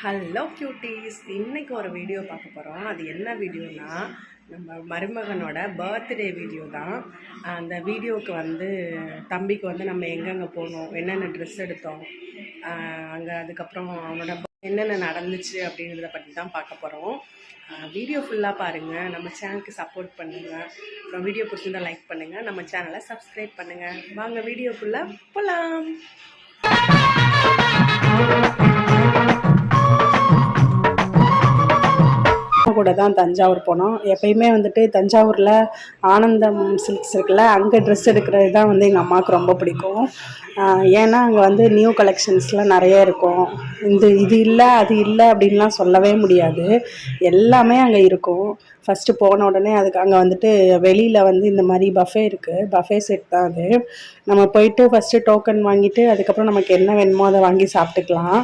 Hello க்யூட்டீஸ், இன்றைக்கி ஒரு video பார்க்க போகிறோம். அது என்ன வீடியோனா, நம்ம மருமகனோட பர்த்டே வீடியோ தான். அந்த வீடியோவுக்கு தம்பிக்கு நம்ம எங்கெங்கே போனோம், என்னென்ன ட்ரெஸ் எடுத்தோம், அங்கே அதுக்கப்புறம் அவனோட என்னென்ன நடந்துச்சு அப்படின்றத பற்றி தான் பார்க்க போகிறோம். வீடியோ ஃபுல்லாக பாருங்கள், நம்ம சேனலுக்கு சப்போர்ட் பண்ணுங்கள். அப்புறம் வீடியோ பிடிச்சிருந்தால் லைக் பண்ணுங்கள், நம்ம சேனலை சப்ஸ்கிரைப் பண்ணுங்கள். வாங்க வீடியோக்குள்ளே போகலாம். கூட தான் தஞ்சாவூர் போனோம். எப்பயுமே தஞ்சாவூரில் ஆனந்தம் சில்க்ஸ் இருக்குல்ல, அங்கே ட்ரெஸ் எடுக்கிறது தான் எங்கள் அம்மாவுக்கு ரொம்ப பிடிக்கும். ஏன்னா அங்கே நியூ கலெக்ஷன்ஸ்லாம் நிறைய இருக்கும். இது இல்லை அது இல்லை அப்படின்லாம் சொல்லவே முடியாது, எல்லாமே அங்கே இருக்கும். ஃபஸ்ட்டு போன உடனே அங்கே வெளியில் இந்த மாதிரி பஃபே இருக்குது, பஃபே செட் தான் அது. நம்ம போயிட்டு ஃபஸ்ட்டு டோக்கன் வாங்கிட்டு அதுக்கப்புறம் நமக்கு என்ன வேணுமோ அதை வாங்கி சாப்பிட்டுக்கலாம்.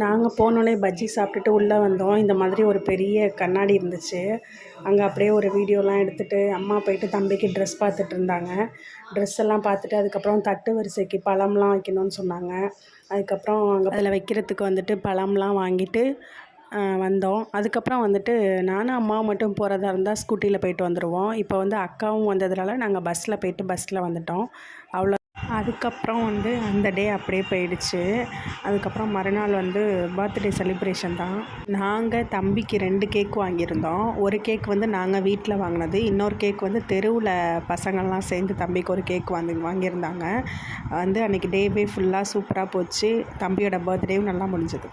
நாங்கள் போனோடனே பஜ்ஜி சாப்பிட்டுட்டு உள்ளே வந்தோம். இந்த மாதிரி ஒரு பெரிய கண்ணாடி இருந்துச்சு, அங்கே அப்படியே ஒரு வீடியோலாம் எடுத்துகிட்டு அம்மா போயிட்டு தம்பிக்கு ட்ரெஸ் பார்த்துட்டு இருந்தாங்க. ட்ரெஸ் எல்லாம் பார்த்துட்டு அதுக்கப்புறம் தட்டு வரிசைக்கு பழம்லாம் வைக்கணும்னு சொன்னாங்க. அதுக்கப்புறம் அங்கே அதில் வைக்கிறதுக்கு பழம்லாம் வாங்கிட்டு வந்தோம். அதுக்கப்புறம் நானும் அம்மாவும் மட்டும் போகிறதா இருந்தால் ஸ்கூட்டியில் போயிட்டு வந்துடுவோம். இப்போ அக்காவும் வந்ததுனால நாங்கள் பஸ்ஸில் போயிட்டு பஸ்ஸில் வந்துட்டோம். அவ்வளோ அதுக்கப்புறம் அந்த டே அப்படியே போயிடுச்சு. அதுக்கப்புறம் மறுநாள் பர்த்டே செலிப்ரேஷன் தான். நாங்கள் தம்பிக்கு 2 கேக் வாங்கியிருந்தோம். ஒரு கேக் நாங்கள் வீட்டில் வாங்கினது, இன்னொரு கேக் தெருவில் பசங்கள்லாம் சேர்ந்து தம்பிக்கு ஒரு கேக் வாங்கியிருந்தாங்க. அன்றைக்கி டேவே ஃபுல்லாக சூப்பராக போச்சு. தம்பியோட பர்த்டேவும் நல்லா முடிஞ்சது.